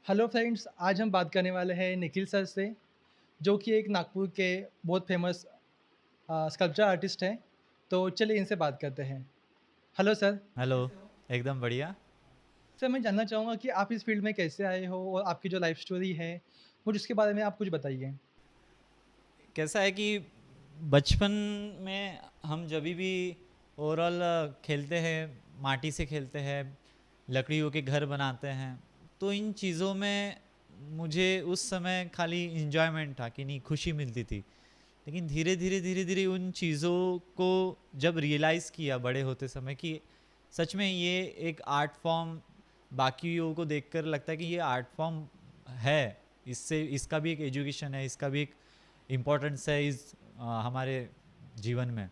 Hello friends, आज हम बात करने वाले हैं निखिल सर से, जो कि एक नागपुर के बहुत फेमस स्कल्पचर आर्टिस्ट हैं। तो चलिए इनसे बात करते हैं। Hello sir. हेलो। एकदम बढ़िया। सर, मैं जानना चाहूँगा कि आप इस फील्ड में कैसे आए हो और आपकी जो लाइफ स्टोरी है, मुझे उसके बारे में आप कुछ बताइए। कैसा है कि बचपन में हम जब भी ओवरऑल खेलते हैं, माटी से खेलते हैं, लकड़ियों के घर बनाते हैं, तो इन चीज़ों में मुझे उस समय खाली इन्जॉयमेंट था कि नहीं, खुशी मिलती थी। लेकिन धीरे धीरे उन चीज़ों को जब रियलाइज़ किया बड़े होते समय कि सच में ये एक आर्ट फॉर्म, बाकियों को देखकर लगता है कि ये आर्ट फॉर्म है, इससे इसका भी एक एजुकेशन है, इसका भी एक इम्पोर्टेंस है इस हमारे जीवन में।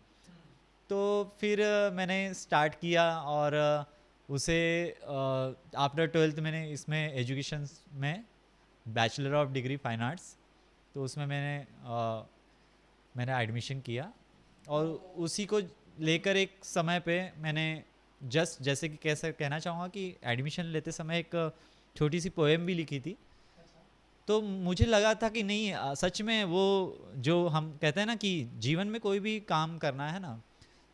तो फिर मैंने स्टार्ट किया और उसे आफ्टर ट्वेल्थ मैंने इसमें एजुकेशन में bachelor of degree fine arts, तो उसमें मैंने एडमिशन किया। और उसी को लेकर एक समय पे मैंने जस्ट जैसे कि कैसे कहना चाहूँगा कि एडमिशन लेते समय एक छोटी सी पोएम भी लिखी थी। तो मुझे लगा था कि नहीं, सच में वो जो हम कहते हैं ना कि जीवन में कोई भी काम करना है ना,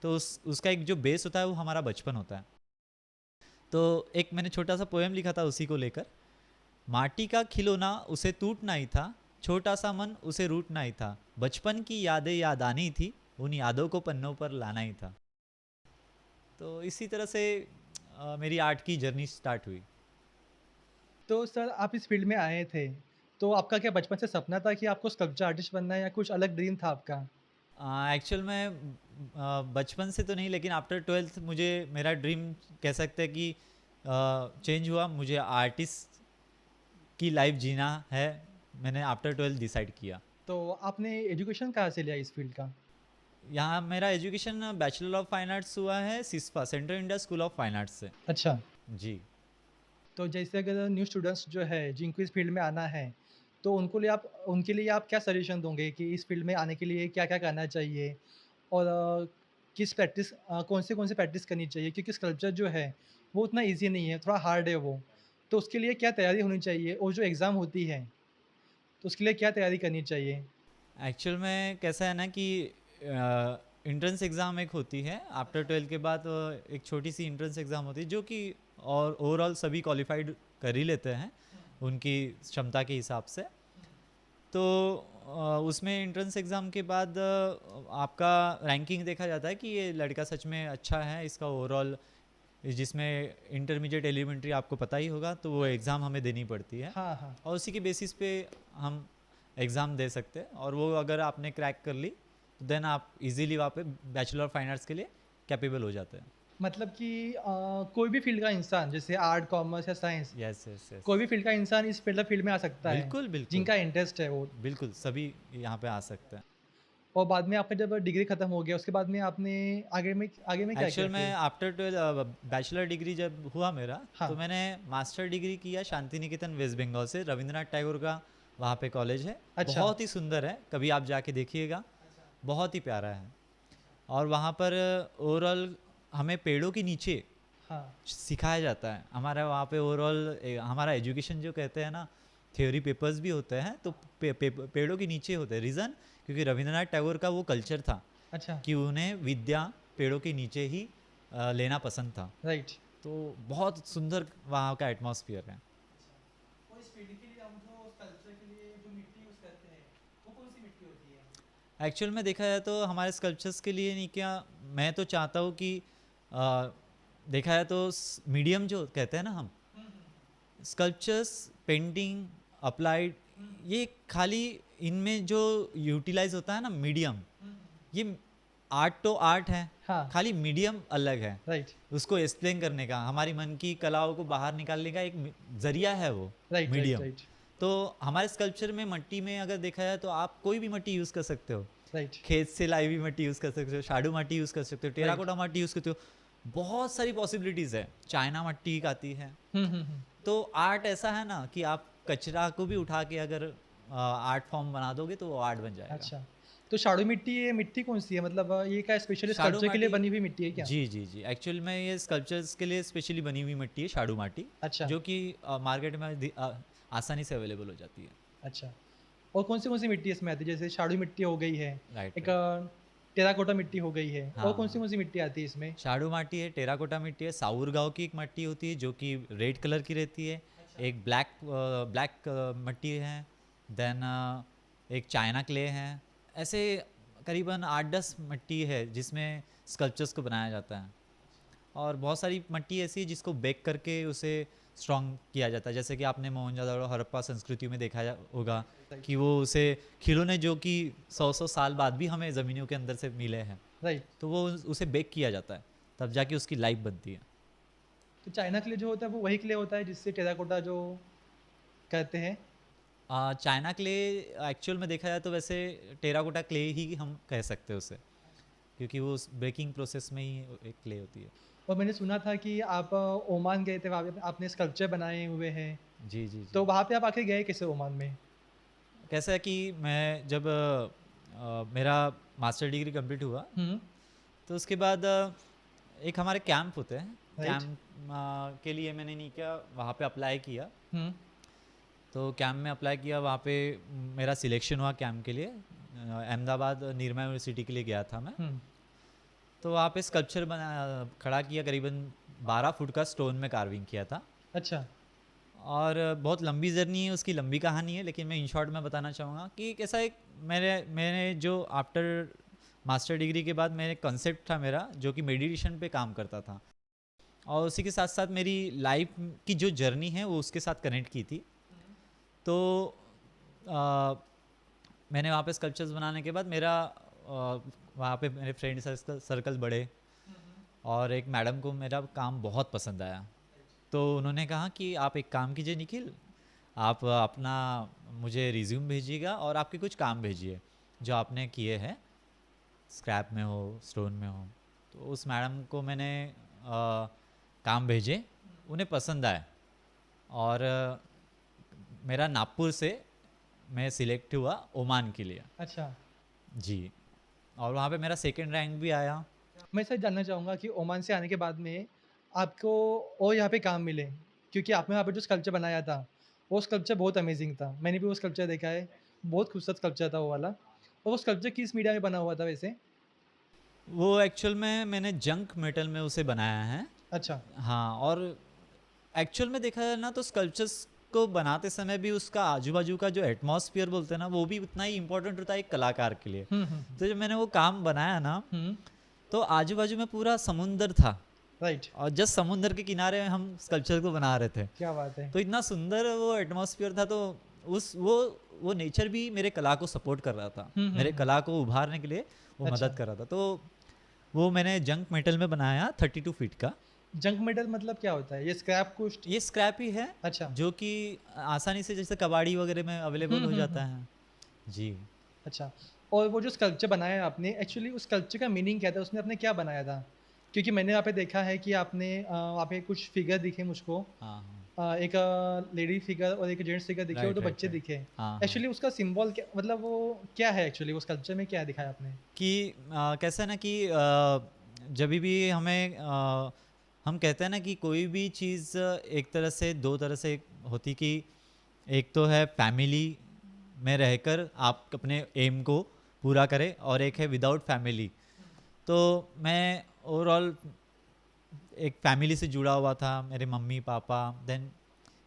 तो उसका एक जो बेस होता है वो हमारा बचपन होता है। तो एक मैंने छोटा सा पोएम लिखा था उसी को लेकर। माटी का खिलौना उसे टूटना ही था, छोटा सा मन उसे रूठना ही था, बचपन की यादें याद आनी थी, उन यादों को पन्नों पर लाना ही था। तो इसी तरह से मेरी आर्ट की जर्नी स्टार्ट हुई। तो सर, आप इस फील्ड में आए थे, तो आपका क्या बचपन से सपना था कि आपको स्कल्पचर आर्टिस्ट बनना है या कुछ अलग ड्रीम था आपका? एक्चुअल में बचपन से तो नहीं, लेकिन आफ्टर ट्वेल्थ मुझे मेरा ड्रीम कह सकते हैं कि चेंज हुआ। मुझे आर्टिस्ट की लाइफ जीना है, मैंने आफ्टर ट्वेल्थ डिसाइड किया। तो आपने एजुकेशन कहाँ से लिया इस फील्ड का? यहाँ मेरा education bachelor of fine arts हुआ है सिस्पा, central India school of fine arts से। अच्छा। जी। तो जैसे अगर न्यू स्टूडेंट्स जो है जिनको इस फील्ड में आना है, तो उनके लिए आप क्या सजेशन दोगे कि इस फील्ड में आने के लिए क्या-क्या करना चाहिए? और कौन से प्रैक्टिस करनी चाहिए? क्योंकि स्कल्पचर जो है, वो उतना ईज़ी नहीं है, थोड़ा हार्ड है वो। तो उसके लिए क्या तैयारी होनी चाहिए? और जो एग्ज़ाम होती है, तो उसके लिए क्या तैयारी करनी चाहिए? एक्चुअल में कैसा है ना कि एंट्रेंस एग्ज़ाम एक होती है आफ्टर ट्वेल्थ के बाद, एक छोटी सी एंट्रेंस एग्ज़ाम होती है जो कि और ओवरऑल सभी क्वालिफाइड कर ही लेते हैं उनकी क्षमता के हिसाब से। तो उसमें एंट्रेंस एग्ज़ाम के बाद आपका रैंकिंग देखा जाता है कि ये लड़का सच में अच्छा है, इसका ओवरऑल जिसमें इंटरमीडिएट एलिमेंट्री आपको पता ही होगा, तो वो एग्ज़ाम हमें देनी पड़ती है। हाँ, हाँ। और उसी के बेसिस पे हम एग्ज़ाम दे सकते हैं, और वो अगर आपने क्रैक कर ली तो देन आप इजीली वहाँ पे बैचलर ऑफ फाइन आर्ट्स के लिए कैपेबल हो जाते हैं। मतलब कि कोई भी फील्ड का इंसान जैसे आर्ट, कॉमर्स या साइंस, यस यस यस। कोई भी फील्ड का इंसान इस फील्ड में आ सकता है, बिल्कुल बिल्कुल। जिनका इंटरेस्ट है वो। बिल्कुल सभी यहाँ पे आ सकते हैं। और बाद में आपका जब डिग्री खत्म हो गया, उसके बाद में आपने आगे में क्या एक्चुअल किया में फिर? आफ्टर ट्वेल्व बैचलर डिग्री जब हुआ मेरा, तो हाँ। मैंने मास्टर डिग्री किया शांति निकेतन वेस्ट बंगाल से, रविंद्रनाथ टैगोर का वहाँ पे कॉलेज है। अच्छा। बहुत ही सुंदर है, कभी आप जाके देखिएगा, बहुत ही प्यारा है। और वहाँ पर ओवरऑल हमें पेड़ों के नीचे हाँ। सिखाया जाता है। हमारा वहाँ पे ओवरऑल हमारा एजुकेशन जो कहते हैं ना, थ्योरी पेपर्स भी होते हैं, तो पेड़ों के नीचे होते हैं। रीज़न क्योंकि रविंद्रनाथ टैगोर का वो कल्चर था अच्छा। कि उन्हें विद्या पेड़ों के नीचे ही लेना पसंद था। राइट। तो बहुत सुंदर वहाँ का एटमॉस्फेयर है। और इस फील्ड के लिए हम जो स्कल्पचर के लिए जो मिट्टी यूज़ करते हैं, वो कौन-सी मिट्टी होती है? एक्चुअल में देखा जाए तो हमारे स्कल्पचर्स के लिए नहीं, क्या मैं तो चाहता हूँ कि अ, देखा जाए तो मीडियम जो कहते हैं ना हम, हुँ, हुँ, हुँ। स्कल्पचर्स, पेंटिंग, अप्लाइड, हुँ, हुँ। ये खाली इनमें जो यूटिलाइज होता है ना मीडियम, हुँ, हुँ। ये आर्ट तो आर्ट है, हाँ। खाली मीडियम अलग है। राइट, उसको एक्सप्लेन करने का, हमारी मन की कलाओं को बाहर निकालने का एक जरिया है वो राइट, राइट, मीडियम। राइट, तो हमारे स्कल्पचर में मिट्टी में अगर देखा जाए तो आप कोई भी मिट्टी यूज़ कर सकते हो। राइट, खेत से लाई हुई मिट्टी यूज़ कर सकते हो, शाडू मिट्टी यूज़ कर सकते हो, राइट। टेराकोटा मिट्टी यूज़ करते हो। बहुत सारी पॉसिबिलिटीज़ है, चाइना मिट्टी एक आती है। हुँ, हुँ, हुँ। तो आर्ट ऐसा है ना कि आप कचरा को भी उठा के अगर आर्ट फॉर्म बना दोगे तो वो आर्ट बन जाएगा। अच्छा। तो शाडू मिट्टी, ये मिट्टी कौन-सी है? मतलब ये क्या स्पेशली शाडू स्कल्पचर के लिए माटी। बनी हुई मिट्टी है क्या? जी जी जी, एक्चुअल में ये स्कल्पचर्स के लिए स्पेशली बनी हुई मिट्टी है शाडू माटी, अच्छा। जो कि मार्केट में आसानी से अवेलेबल हो जाती है। अच्छा। और कौन सी मिट्टी इसमें आती है? जैसे शाडू मिट्टी हो गई है, राइट, एक राइट। टेराकोटा मिट्टी हो गई है, और हाँ, कौन हाँ। सी मिट्टी आती है इसमें? शाडू माटी है, टेराकोटा मिट्टी है, साउर गाँव की एक मिट्टी होती है जो कि रेड कलर की रहती है। एक ब्लैक मिट्टी है। देन एक चाइना क्ले है। ऐसे करीबन 8-10 मिट्टी है जिसमें स्कल्पचर्स को बनाया जाता है। और बहुत सारी मिट्टी ऐसी है जिसको बेक करके उसे स्ट्रॉन्ग किया जाता है, जैसे कि आपने मोहनजोदड़ो हड़प्पा संस्कृति में देखा होगा राइट, कि वो उसे खिलौने जो कि 100-100 साल बाद भी हमें ज़मीनों के अंदर से मिले हैं, राइट। तो वो उसे बेक किया जाता है, तब जाके उसकी लाइफ बनती है। तो चाइना क्ले जो होता है वो वही क्ले होता है जिससे टेराकोटा जो कहते हैं? चाइना क्ले एक्चुअल में देखा जाए तो वैसे टेराकोटा क्ले ही हम कह सकते हैं उसे, क्योंकि वो उस बेकिंग प्रोसेस में ही एक क्ले होती है। और मैंने सुना था कि आप ओमान गए थे, वहाँ पे आपने स्कल्पचर बनाए हुए हैं, जी, जी, जी। तो वहाँ पे आप आखिर गए कैसे ओमान में? कैसा है कि मैं जब मेरा मास्टर डिग्री कंप्लीट हुआ, हुँ, तो उसके बाद एक हमारे कैंप होते हैं। राइट। कैंप के लिए मैंने नहीं किया, वहाँ पे अप्लाई किया। हुँ, तो कैंप में अप्लाई किया, वहाँ पे मेरा सिलेक्शन हुआ कैंप के लिए। अहमदाबाद निरमा यूनिवर्सिटी के लिए गया था मैं। हुँ। तो वहाँ पे स्कल्पचर बना खड़ा किया, करीबन 12 फुट का स्टोन में कार्विंग किया था। अच्छा, और बहुत लंबी जर्नी है, उसकी लंबी कहानी है, लेकिन मैं इन शॉर्ट में बताना चाहूँगा कि कैसा एक मैंने जो आफ्टर मास्टर डिग्री के बाद मेरे कंसेप्ट था मेरा, जो कि मेडिटेशन पे काम करता था, और उसी के साथ साथ मेरी लाइफ की जो जर्नी है वो उसके साथ कनेक्ट की थी। तो आ, मैंने वहाँ पे स्कल्पचर्स बनाने के बाद मेरा वहाँ पे मेरे फ्रेंड सर्कल बढ़े, और एक मैडम को मेरा काम बहुत पसंद आया। तो उन्होंने कहा कि आप एक काम कीजिए निखिल, आप अपना मुझे रिज्यूम भेजिएगा और आपके कुछ काम भेजिए जो आपने किए हैं, स्क्रैप में हो, स्टोन में हो। तो उस मैडम को मैंने काम भेजे, उन्हें पसंद आए, और मेरा नागपुर से मैं सिलेक्ट हुआ ओमान के लिए। अच्छा। जी। और वहाँ पे मेरा सेकंड रैंक भी आया। मैं सर जानना चाहूँगा कि ओमान से आने के बाद में आपको और यहाँ पे काम मिले, क्योंकि आपने वहाँ पे जो स्कल्पचर बनाया था, वो स्कल्पचर बहुत अमेज़िंग था। मैंने भी वो स्कल्पचर देखा है, बहुत खूबसूरत स्कल्पचर था वो वाला। और वो स्कल्पचर किस मीडिया में बना हुआ था वैसे? वो एक्चुअल में मैंने जंक मेटल में उसे बनाया है। अच्छा। हाँ, और एक्चुअल में देखा जाए ना तो स्कल्पचर्स को बनाते समय भी उसका आजू बाजू का जो एटमॉस्फेयर बोलते हैं ना, वो भी उतना ही इम्पोर्टेंट होता है एक कलाकार के लिए। हुँ, हुँ, हुँ। तो जब मैंने वो काम बनाया ना, हुँ, तो आजू बाजू में पूरा समुंदर था, राइट। और जस्ट समुंदर के किनारे हम स्कल्पचर को बना रहे थे। क्या बात है! तो इतना सुंदर वो एटमॉस्फेयर था। तो उस वो नेचर भी मेरे कला को सपोर्ट कर रहा था, हुँ, हुँ, मेरे हुँ। कला को उभारने के लिए वो अच्छा। मदद कर रहा था। तो वो मैंने जंक मेटल में बनाया 32 फीट का। जंक मेटल मतलब क्या होता है? ये स्क्रैप कुछ? ये स्क्रैप ही है, अच्छा। जो कि आसानी से जैसे कबाड़ी वगैरह में हुँ, अवेलेबल हो हुँ, जाता हुँ। है। जी। अच्छा। और वो जो स्कल्पचर बनाया है आपने, एक्चुअली उस स्कल्पचर का मीनिंग क्या था? उसमें आपने क्या बनाया था? क्योंकि मैंने वहाँ पे देखा है कि आपने वहाँ पे कुछ फिगर दिखे मुझको। हाँ, हाँ। एक लेडी फिगर और एक जेंट्स फिगर दिखे और 2 राइट, राइट, बच्चे राइट। दिखे। हाँ, हाँ। एक्चुअली उसका सिंबल क्या, मतलब वो क्या है एक्चुअली, वो स्कल्पचर में क्या दिखाया आपने? कि कैसा है ना कि जभी भी हमें हम कहते हैं ना कि कोई भी चीज़ एक तरह से दो तरह से होती, कि एक तो है फैमिली में रहकर आप अपने एम को पूरा करें, और एक है विदाउट फैमिली। तो मैं ओवरऑल एक फैमिली से जुड़ा हुआ था, मेरे मम्मी पापा। देन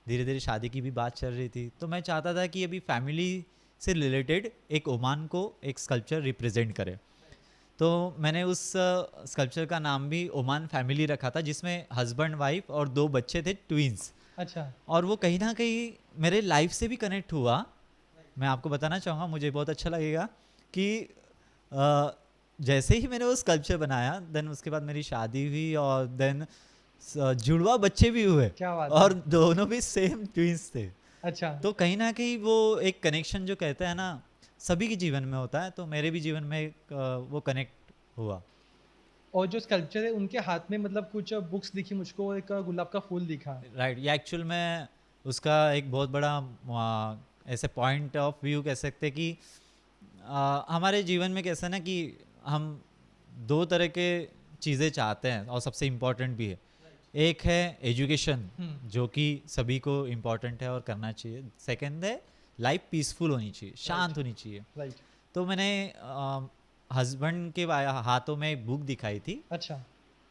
धीरे धीरे शादी की भी बात चल रही थी, तो मैं चाहता था कि अभी फैमिली से रिलेटेड एक ओमान को एक स्कल्पचर रिप्रेजेंट करे। तो मैंने उस स्कल्पचर का नाम भी ओमान फैमिली रखा था, जिसमें हस्बैंड वाइफ और 2 बच्चे थे, ट्विंस। अच्छा। और वो कहीं ना कहीं मेरे लाइफ से भी कनेक्ट हुआ। मैं आपको बताना चाहूँगा, मुझे बहुत अच्छा लगेगा कि अ, जैसे ही मैंने वो स्कल्पचर बनाया, देन उसके बाद मेरी शादी हुई, और देन जुड़वा बच्चे भी हुए, क्या बात है! और दोनों भी सेम ट्विंस थे। अच्छा। तो कहीं ना कहीं वो एक कनेक्शन जो कहते हैं ना, सभी के जीवन में होता है, तो मेरे भी जीवन में एक वो कनेक्ट हुआ। और जो स्कल्पचर है उनके हाथ में मतलब कुछ बुक्स दिखी मुझको और एक गुलाब का फूल दिखा। राइट, ये एक्चुअल में उसका एक बहुत बड़ा ऐसे पॉइंट ऑफ व्यू कह सकते हैं कि हमारे जीवन में कैसा ना कि हम दो तरह के चीज़ें चाहते हैं, और सबसे इम्पोर्टेंट भी है। एक है एजुकेशन, हम्म। जो कि सभी को इम्पोर्टेंट है और करना चाहिए। सेकंड है लाइफ पीसफुल होनी चाहिए, शांत होनी चाहिए। राइट। तो मैंने हस्बैंड के हाथों में एक बुक दिखाई थी अच्छा।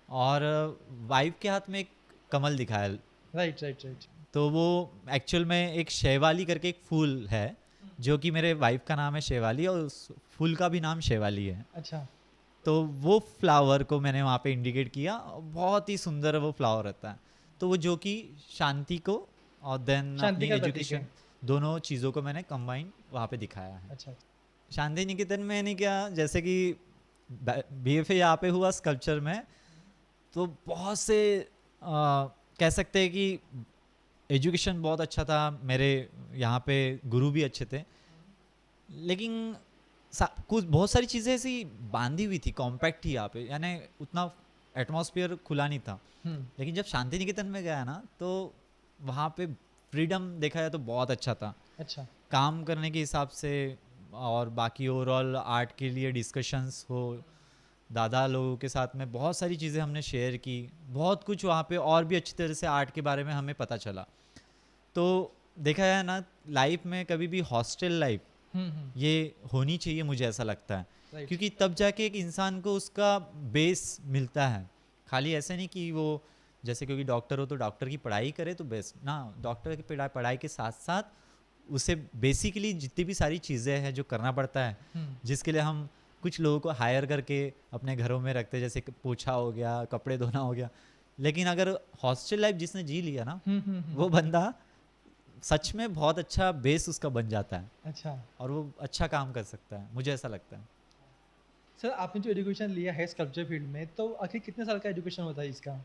और वाइफ के हाथ में एक कमल दिखाया। Right right right. तो वो एक्चुअल में एक शेवाली करके एक फूल है, जो कि मेरे वाइफ का नाम है शेवाली और उस फूल का भी नाम शेवाली है। अच्छा। तो वो फ्लावर को मैंने वहाँ पे इंडिकेट किया, बहुत ही सुंदर वो फ्लावर रहता है। तो वो जो कि शांति को और देन शांति अपनी का प्रतीक एजुकेशन, है। दोनों चीज़ों को मैंने कंबाइन वहाँ पे दिखाया है। अच्छा। शांति निकेतन में नहीं क्या, जैसे कि BFA यहाँ पे हुआ स्कल्पचर में, तो बहुत से कह सकते हैं कि एजुकेशन बहुत अच्छा था, मेरे यहाँ पे गुरु भी अच्छे थे, लेकिन कुछ बहुत सारी चीज़ें ऐसी बांधी हुई थी, कॉम्पैक्ट थी यहाँ पे, यानी उतना एटमॉस्फेयर खुला नहीं था। हम्म। लेकिन जब शांति निकेतन में गया ना, तो वहाँ पे फ्रीडम देखा जाए तो बहुत अच्छा था अच्छा। काम करने के हिसाब से। और बाकी ओवरऑल आर्ट के लिए डिस्कशंस हो, दादा लोगों के साथ में बहुत सारी चीज़ें हमने शेयर की, बहुत कुछ वहाँ पे और भी अच्छी तरह से आर्ट के बारे में हमें पता चला। तो देखा जाए ना, लाइफ में कभी भी हॉस्टल लाइफ ये होनी चाहिए, मुझे ऐसा लगता है। राइट। क्योंकि तब जाके एक इंसान को उसका बेस मिलता है। खाली ऐसे नहीं कि वो जैसे क्योंकि डॉक्टर हो तो डॉक्टर की पढ़ाई करे तो बेस्ट ना, डॉक्टर की पढ़ाई के साथ साथ उसे बेसिकली जितनी भी सारी चीज़ें हैं जो करना पड़ता है, जिसके लिए हम कुछ लोगों को हायर करके अपने घरों में रखते हैं, जैसे कि पोछा हो गया, कपड़े धोना हो गया। लेकिन अगर हॉस्टल लाइफ जिसने जी लिया ना, वो बंदा सच में बहुत अच्छा बेस उसका बन जाता है अच्छा। और वो अच्छा काम कर सकता है, मुझे ऐसा लगता है। सर, आपने जो एजुकेशन लिया है स्कल्पचर फील्ड में, तो आखिर कितने साल का एजुकेशन होता है इसका?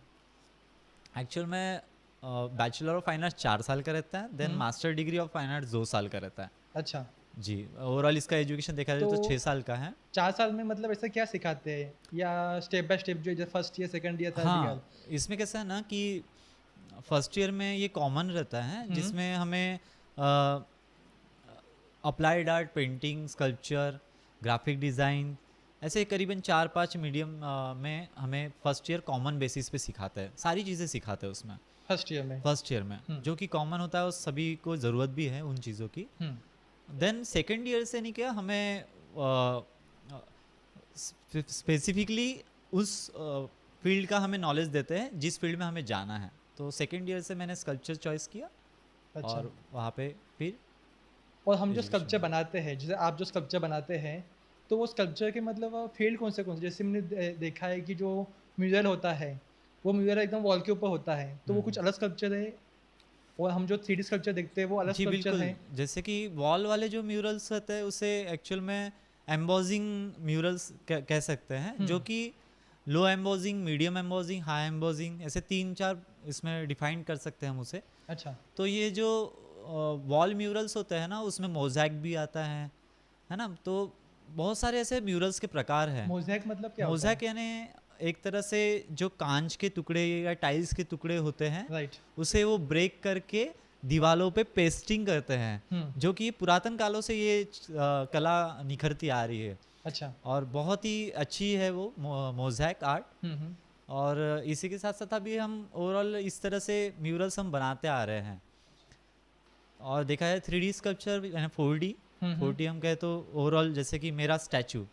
एक्चुअल में बैचलर ऑफ फाइन आर्ट्स 4 साल का रहता है, then master degree of fine arts 2 साल का रहता है। अच्छा। जी, ओवरऑल इसका एजुकेशन देखा जाए तो 6 साल का है। 4 साल में मतलब ऐसा क्या सिखाते हैं, या स्टेप बाय स्टेप, जो first year, second year, third year? हाँ, इसमें कैसा है ना कि फर्स्ट ईयर में ये कॉमन रहता है, जिसमें हमें applied art, painting, sculpture, graphic design, ऐसे करीबन 4-5 मीडियम में हमें फर्स्ट ईयर कॉमन बेसिस पे सिखाता है, सारी चीज़ें सिखाते हैं उसमें फर्स्ट ईयर में। फर्स्ट ईयर में, जो कि कॉमन होता है और सभी को ज़रूरत भी है उन चीज़ों की। देन सेकेंड ईयर से नहीं क्या, हमें स्पेसिफिकली उस फील्ड का हमें नॉलेज देते हैं जिस फील्ड में हमें जाना है। तो सेकेंड ईयर से मैंने स्कल्पचर चॉइस किया। अच्छा। और वहाँ पे फिर और हम जो एजुकेशन स्कल्पचर बनाते हैं, जैसे आप जो स्कल्पचर बनाते हैं, तो वो स्कल्पचर के मतलब फील्ड कौन से जैसे मैंने देखा है कि जो म्यूरल होता है, वो म्यूरल एकदम वॉल के ऊपर होता है, तो वो कुछ अलग स्कल्पचर है, और हम जो 3D स्कल्पचर देखते हैं वो अलग जी स्कल्पचर बिल्कुल, है। जैसे कि वॉल वाले जो म्यूरल्स रहते हैं उसे एक्चुअल में एम्बोजिंग म्यूरल्स कह सकते हैं, जो कि low embossing, medium embossing, high embossing, ऐसे 3-4 इसमें डिफाइन कर सकते हैं हम उसे। अच्छा। तो ये जो वॉल म्यूरल्स होते हैं ना, उसमें मोज़ैक भी आता है ना। तो बहुत सारे ऐसे म्यूरल्स के प्रकार हैं। मोज़ैक मतलब क्या होता है? मोज़ैक यानी एक तरह से जो कांच के टुकड़े या टाइल्स के टुकड़े होते हैं, राइट। उसे वो ब्रेक करके दीवालों पे पेस्टिंग करते हैं, जो कि पुरातन कालों से ये कला निखरती आ रही है। अच्छा। और बहुत ही अच्छी है वो मोज़ैक आर्ट। और इसी के साथ साथ अभी हम ओवरऑल इस तरह से म्यूरल्स हम बनाते आ रहे हैं। और देखा जाए 3D स्कल्पचर यानी 4D हम कहे तो ओवरऑल, जैसे कि मेरा स्टैचू,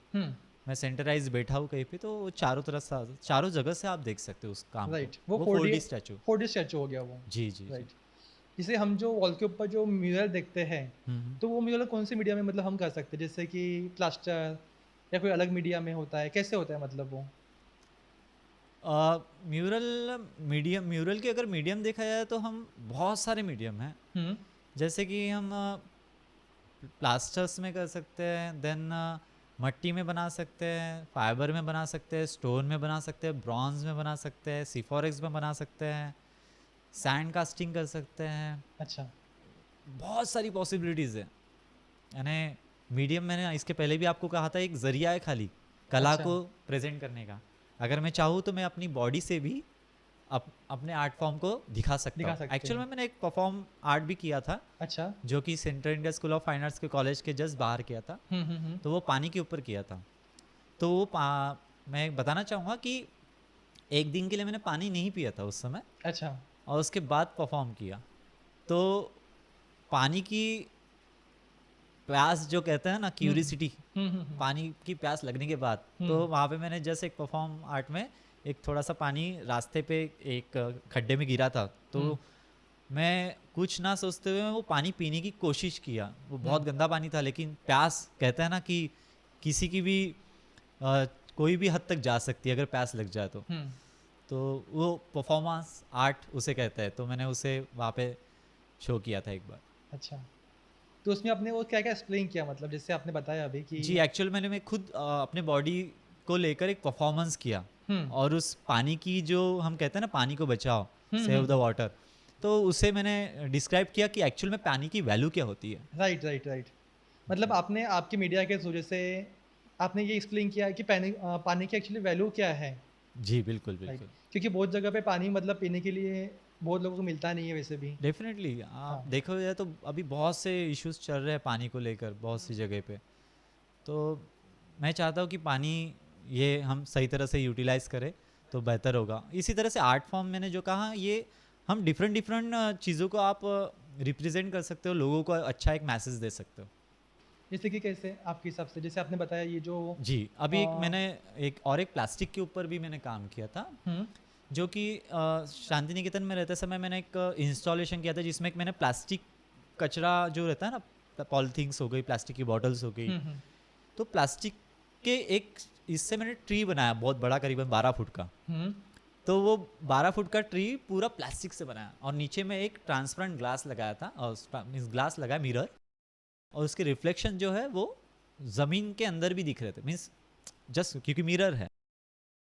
मैं सेंटराइज बैठा हूँ कहीं पे, तो वो चारों तरफ से, चारों जगह से आप देख सकते हो उस काम राइट। को। वो 4D स्टैचू। 4D स्टैचू हो गया वो। जी जी जी। राइट। जैसे हम जो वॉल के ऊपर जो म्यूरल देखते हैं, तो वो म्यूरल कौन से मीडिया में मतलब हम कर सकते हैं, जैसे कि प्लास्टर या कोई अलग मीडिया में होता है, कैसे होता है मतलब वो? म्यूरल की अगर मीडियम देखा जाए तो हम बहुत सारे मीडियम हैं। जैसे कि हम प्लास्टर्स में कर सकते हैं, देन मट्टी में बना सकते हैं, फाइबर में बना सकते हैं, स्टोन में बना सकते हैं, ब्रॉन्ज में बना सकते हैं, सिफोरेक्स में बना सकते हैं, सैंड कास्टिंग कर सकते हैं। अच्छा। बहुत सारी पॉसिबिलिटीज़ है। यानी मीडियम मैंने इसके पहले भी आपको कहा था, एक ज़रिया है खाली कला अच्छा। को प्रेजेंट करने का। अगर मैं चाहूँ तो मैं अपनी बॉडी से भी अपने आर्ट फॉर्म को दिखा सकता हूँ। एक्चुअल में मैंने एक परफॉर्म आर्ट भी किया था। अच्छा। जो कि central India school of fine arts के कॉलेज के जस्ट बाहर किया था। तो वो पानी के ऊपर किया था। तो वो मैं बताना चाहूँगा कि एक दिन के लिए मैंने पानी नहीं पिया था उस समय, अच्छा। और उसके बाद परफॉर्म किया। तो पानी की प्यास जो कहते हैं ना, हुँ, क्यूरिसिटी, हुँ। पानी की प्यास लगने के बाद, हुँ, तो वहाँ पे मैंने जैसे एक परफॉर्म आर्ट में एक थोड़ा सा पानी रास्ते पे एक खड्डे में गिरा था, तो हुँ, मैं कुछ ना सोचते हुए वो पानी पीने की कोशिश किया। वो बहुत हुँ, गंदा पानी था, लेकिन प्यास कहते हैं ना कि किसी की भी अ, कोई भी हद तक जा सकती है अगर प्यास लग जाए तो। हुँ। तो वो परफॉर्मेंस आर्ट उसे कहते हैं, तो मैंने उसे वहाँ पे शो किया था एक बार। अच्छा। तो उसमें आपने वो क्या-क्या एक्सप्लेन किया मतलब जैसे आपने बताया अभी कि जी, एक्चुअल मैं खुद अपने बॉडी को लेकर एक परफॉर्मेंस किया, हुँ, और उस पानी की जो हम कहते हैं ना, पानी को बचाओ, हुँ, सेव द हुँ। वाटर, तो उसे मैंने डिस्क्राइब किया कि एक्चुअल में पानी की वैल्यू क्या होती है। Right, right, right. मतलब जी। आपने आपकी मीडिया के थ्रू जैसे आपने ये एक्सप्लेन किया कि पानी की एक्चुअली वैल्यू क्या है, जी, बिल्कुल, राइट? बिल्कुल। क्योंकि बहुत जगह पे पानी मतलब पीने के लिए बहुत लोगों को मिलता नहीं है वैसे भी। डेफ़िनेटली आप हाँ, देखा जाए तो अभी बहुत से इश्यूज़ चल रहे हैं पानी को लेकर बहुत सी जगह पे। तो मैं चाहता हूँ कि पानी ये हम सही तरह से यूटिलाइज़ करें तो बेहतर होगा। इसी तरह से आर्ट फॉर्म मैंने जो कहा, ये हम डिफरेंट डिफरेंट चीज़ों को आप रिप्रेजेंट कर सकते हो, लोगों को अच्छा एक मैसेज दे सकते हो। जैसे कि कैसे आपके हिसाब से? जैसे आपने बताया ये जो जी, अभी एक अ, मैंने एक प्लास्टिक के ऊपर भी मैंने काम किया था, हुँ, जो कि शांति निकेतन में रहते समय मैंने एक इंस्टॉलेशन किया था, जिसमें एक मैंने प्लास्टिक कचरा जो रहता है ना, पॉलीथीन्स हो गई, प्लास्टिक की बॉटल्स हो गई, हुँ, हुँ, तो प्लास्टिक के एक इससे मैंने ट्री बनाया बहुत बड़ा, करीबन 12 फुट का। हुँ, तो वो 12 फुट का ट्री पूरा प्लास्टिक से बनाया, और नीचे में एक ट्रांसपेरेंट ग्लास लगाया था, और मीन्स ग्लास लगाया, मिरर, और उसके रिफ्लेक्शन जो है वो ज़मीन के अंदर भी दिख रहे थे, मीन्स जस्ट क्योंकि मिरर है।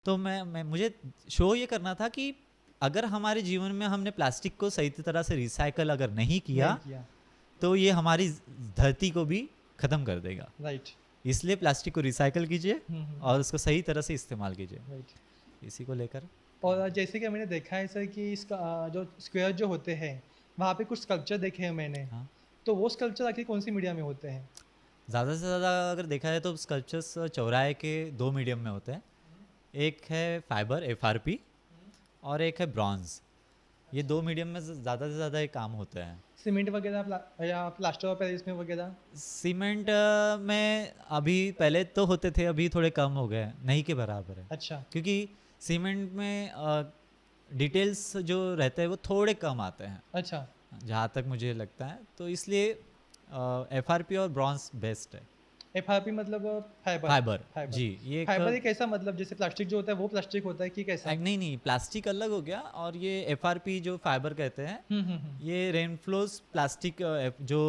तो मैं मुझे शो ये करना था कि अगर हमारे जीवन में हमने प्लास्टिक को सही तरह से रिसाइकल अगर नहीं नहीं किया, किया, तो ये हमारी धरती को भी ख़त्म कर देगा। राइट। इसलिए प्लास्टिक को रिसाइकल कीजिए हुँ, हुँ, और उसको सही तरह से इस्तेमाल कीजिए, राइट। इसी को लेकर। और जैसे कि मैंने देखा है सर कि इसका जो स्क्वायर जो होते हैं, वहाँ पे कुछ स्कल्पचर देखे हैं मैंने। हाँ, तो वो स्कल्पचर आखिर कौन-सी मीडिया में होते हैं? ज़्यादा से ज़्यादा अगर देखा जाए तो स्कल्पचर्स चौराहे के 2 मीडियम में होते हैं। एक है फाइबर एफआरपी, और एक है ब्रॉन्ज़। ये 2 मीडियम में ज़्यादा से ज़्यादा ये काम होते हैं। सीमेंट वगैरह या प्लास्टर ऑफ पेरिस में वगैरह? सीमेंट में अभी पहले तो होते थे, अभी थोड़े कम हो गए हैं, नहीं के बराबर है। अच्छा, क्योंकि सीमेंट में डिटेल्स जो रहते हैं वो थोड़े कम आते हैं, अच्छा। जहाँ तक मुझे लगता है। तो इसलिए एफआरपी और ब्रॉन्ज़ बेस्ट है। एफआरपी मतलब फाइबर, फाइबर, फाइबर। जी, ये एक फाइबर एक ऐसा मतलब जैसे प्लास्टिक जो होता है वो प्लास्टिक होता है कि कैसा? नहीं, नहीं, प्लास्टिक अलग हो गया, और ये एफआरपी जो फाइबर कहते हैं, हुँ, हुँ, हुँ। ये रेनफ्लोस प्लास्टिक जो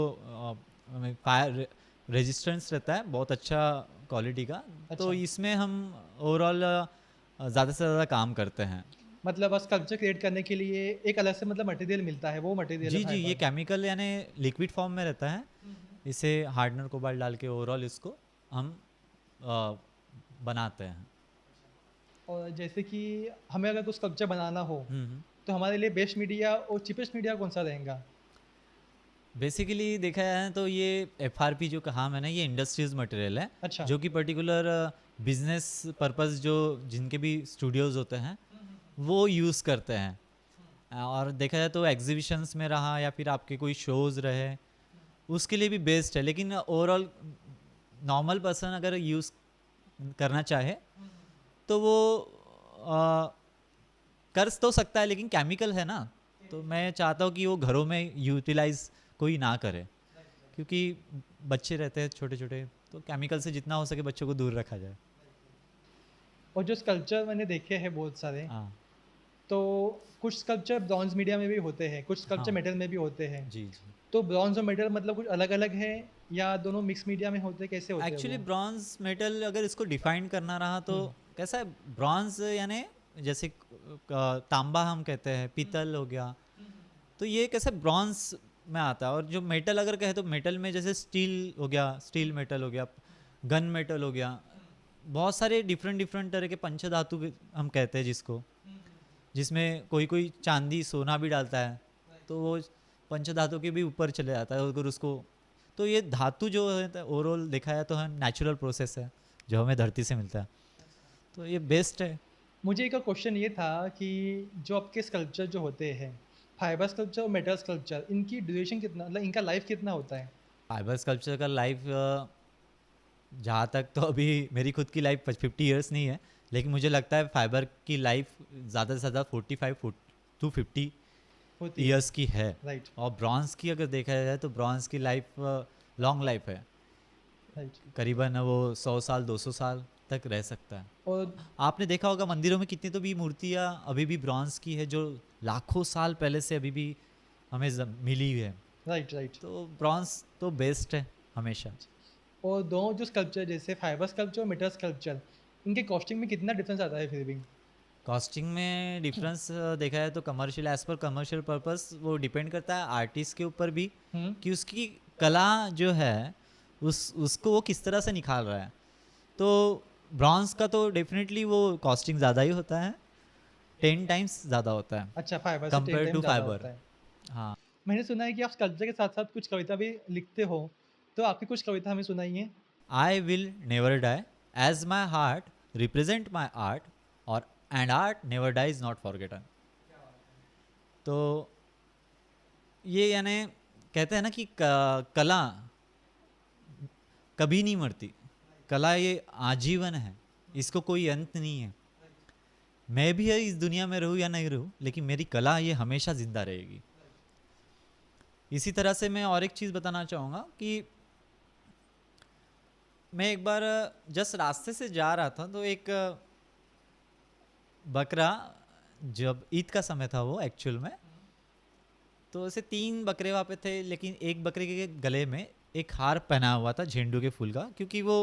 फायर रेजिस्टेंस रहता है, बहुत अच्छा क्वालिटी का। तो अच्छा, इसमें हम ओवरऑल ज़्यादा से ज़्यादा काम करते हैं। मतलब स्कल्पचर क्रिएट करने के लिए एक अलग से मतलब मटेरियल मिलता है, वो मटेरियल है जी, जी, ये फाइबर। केमिकल यानी लिक्विड फॉर्म में रहता है। हुँ, हुँ। इसे हार्डनर कोबाल्ट डाल के ओवरऑल इसको हम अ, बनाते हैं। और जैसे कि हमें अगर कुछ स्कल्पचर बनाना हो, हुँ, हुँ। तो हमारे लिए बेस्ट मीडिया और चीपेस्ट मीडिया कौन-सा रहेगा? बेसिकली देखा जाए तो ये एफआरपी जो कहा मैंने, ये इंडस्ट्रीज मटेरियल है, अच्छा। जो कि पर्टिकुलर बिजनेस पर्पस जो जिनके भी स्टूडियोज़ होते हैं हुँ, हुँ, वो यूज़ करते हैं। और देखा जाए तो एग्जीबिशंस में रहा या फिर आपके कोई शोज़ रहे, उसके लिए भी बेस्ट है। लेकिन ओवरऑल नॉर्मल पर्सन अगर यूज़ करना चाहे हुँ, तो वो अ, कर तो सकता है, लेकिन केमिकल है ना, तो मैं चाहता हूँ कि वो घरों में यूटिलाइज कोई ना करे, क्योंकि बच्चे रहते हैं छोटे छोटे, तो केमिकल से जितना हो सके बच्चों को दूर रखा जाए। और जो स्कल्पचर मैंने देखे हैं बहुत सारे, हाँ, तो कुछ स्कल्पचर ब्रॉन्ज़ मीडिया में भी होते हैं, कुछ स्कल्पचर हाँ, मेटल में भी होते हैं। जी, जी। तो ब्रॉन्ज़ और मेटल मतलब कुछ अलग-अलग है या दोनों मिक्स मीडिया में होते हैं, कैसे होते हैं एक्चुअली वो? ब्रॉन्ज मेटल अगर इसको डिफाइन करना रहा तो हुँ, कैसा है, ब्रॉन्ज यानी जैसे तांबा हम कहते हैं, हुँ, पीतल हो गया, हुँ, तो ये कैसे ब्रॉन्ज में आता है। और जो मेटल अगर कहे तो मेटल में जैसे स्टील हो गया, स्टील मेटल हो गया, गन मेटल हो गया, बहुत सारे डिफरेंट डिफरेंट तरह के पंचधातु हम कहते हैं जिसको, हुँ, जिसमें कोई कोई चांदी सोना भी डालता है, तो वो पंचधातु के भी ऊपर चले जाता है अगर उसको। तो ये धातु जो है ओवरऑल देखा जाए तो है नेचुरल प्रोसेस है, जो हमें धरती से मिलता है, तो ये बेस्ट है। मुझे एक क्वेश्चन ये था कि जो आपके स्कल्पचर जो होते हैं, फाइबर स्कल्पचर और मेटल स्कल्पचर, इनकी ड्यूरेशन कितना, मतलब इनका लाइफ कितना होता है? फाइबर स्कल्पचर का लाइफ जहाँ तक तो अभी मेरी खुद की लाइफ 50 ईयर्स नहीं है, लेकिन मुझे लगता है फाइबर की लाइफ ज़्यादा से ज़्यादा 45 टू 50 होती है, ईयर्स की है। राइट, और ब्रॉन्ज़ की अगर देखा जाए तो ब्रॉन्ज़ की लाइफ लॉन्ग लाइफ है, राइट। करीबन वो 100 साल 200 साल तक रह सकता है। और आपने देखा होगा मंदिरों में कितनी तो भी मूर्तियाँ अभी भी ब्रॉन्ज़ की है जो लाखों साल पहले से अभी भी हमें मिली हुई है। Right, right. तो ब्रॉन्ज़ तो बेस्ट है हमेशा। और दोनों जो स्कल्पचर जैसे फाइबर स्कल्पचर और मेटल स्कल्पचर, इनके कॉस्टिंग में कितना डिफरेंस आता है फिर भी? कॉस्टिंग में डिफरेंस देखा जाए तो कमर्शियल, एज पर कमर्शियल पर्पस वो डिपेंड करता है आर्टिस्ट के ऊपर भी, हुँ, कि उसकी कला जो है उसको वो किस तरह से निखार रहा है। तो ब्रॉन्ज का तो डेफिनेटली वो कॉस्टिंग ज़्यादा ही होता है, 10 टाइम्स ज़्यादा होता है अच्छा, फाइबर से 10 कंपेयर टाइम टू ज़्यादा फाइबर। होता है। हाँ, मैंने सुना है कि आप स्कल्पचर के साथ-साथ कुछ कविता भी लिखते हो, तो आपकी कुछ कविता हमें सुनाइए। I will never die as my heart represent my art, और and art never die is not forgotten. तो ये यानी कहते हैं ना कि कला कभी नहीं मरती, कला ये आजीवन है, इसको कोई अंत नहीं है। मैं भी इस दुनिया में रहूं या नहीं रहूं, लेकिन मेरी कला ये हमेशा जिंदा रहेगी। इसी तरह से मैं और एक चीज़ बताना चाहूँगा कि मैं एक बार जस्ट रास्ते से जा रहा था तो एक बकरा, जब ईद का समय था वो एक्चुअल में, तो ऐसे 3 बकरे वहाँ पे थे, लेकिन एक बकरे के गले में एक हार पहना हुआ था झेंडू के फूल का, क्योंकि वो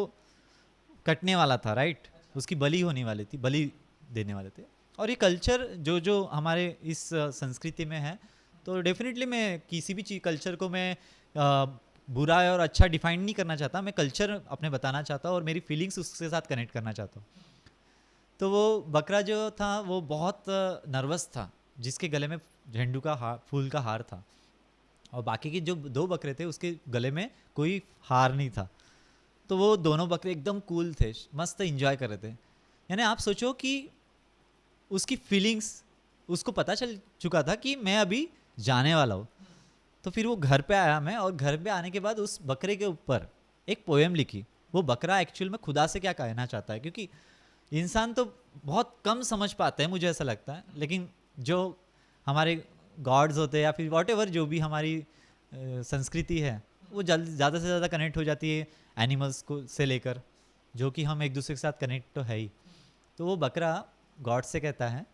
कटने वाला था, राइट, उसकी बलि होने वाली थी, बलि देने वाले थे। और ये कल्चर जो जो हमारे इस संस्कृति में है, तो डेफिनेटली मैं किसी भी चीज़ कल्चर को मैं बुरा और अच्छा डिफाइन नहीं करना चाहता, मैं कल्चर अपने बताना चाहता हूँ और मेरी फीलिंग्स उसके साथ कनेक्ट करना चाहता हूँ। तो वो बकरा जो था वो बहुत नर्वस था, जिसके गले में झंडू का हार, फूल का हार था, और बाकी के जो 2 बकरे थे उसके गले में कोई हार नहीं था। तो वो दोनों बकरे एकदम कूल थे, मस्त इंजॉय कर रहे थे। यानी आप सोचो कि उसकी फीलिंग्स, उसको पता चल चुका था कि मैं अभी जाने वाला हूँ। तो फिर वो घर पे आया मैं, और घर पे आने के बाद उस बकरे के ऊपर एक पोएम लिखी। वो बकरा एक्चुअल में खुदा से क्या कहना चाहता है, क्योंकि इंसान तो बहुत कम समझ पाते हैं, मुझे ऐसा लगता है, लेकिन जो हमारे गॉड्स होते हैं या फिर वॉट एवर जो भी हमारी संस्कृति है, वो जल्द ज़्यादा से ज़्यादा कनेक्ट हो जाती है एनिमल्स को से लेकर, जो कि हम एक दूसरे के साथ कनेक्ट तो है ही। तो वो बकरा गॉड से कहता है,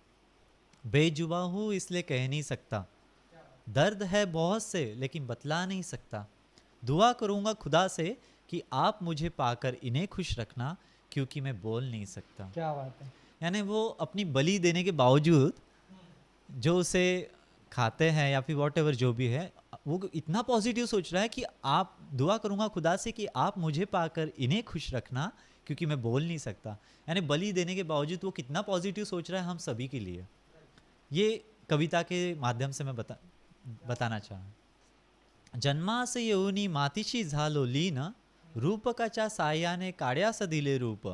बेजुबा हूँ इसलिए कह नहीं सकता, दर्द है बहुत से लेकिन बतला नहीं सकता, दुआ करूँगा खुदा से कि आप मुझे पाकर इन्हें खुश रखना, क्योंकि मैं बोल नहीं सकता। क्या बात है! यानी वो अपनी बलि देने के बावजूद जो उसे खाते हैं या फिर वॉट एवर जो भी है, वो इतना पॉजिटिव सोच रहा है कि आप, दुआ करूँगा खुदा से कि आप मुझे पाकर इन्हें खुश रखना, क्योंकि मैं बोल नहीं सकता। यानी बलि देने के बावजूद वो कितना पॉजिटिव सोच रहा है हम सभी के लिए। ये कविता के माध्यम से मैं बताना चाहा। जन्मास येऊनी मातीशी झालो लीन, रूपकाच्या साह्याने काड्यास दिले रूप,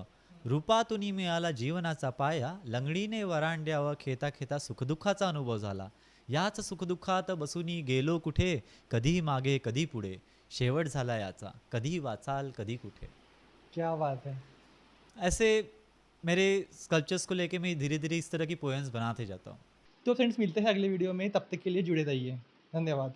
रूपातून मिळाला जीवनाचा पाया, लंगडीने वरांड्यावर खेता खेता सुखदुःखाचा अनुभव झाला, याच सुखदुःखात बसूनी गेलो कुठे, कधी मागे कधी पुढे, शेवट झाला याचा, कधी वाचाल कधी कुठे। क्या बात है! ऐसे मेरे स्कल्पचर्स को लेके मैं धीरे धीरे इस तरह की पोएम्स बनाते जाता हूँ। तो फ्रेंड्स, मिलते हैं अगले वीडियो में, तब तक के लिए जुड़े रहिए। धन्यवाद।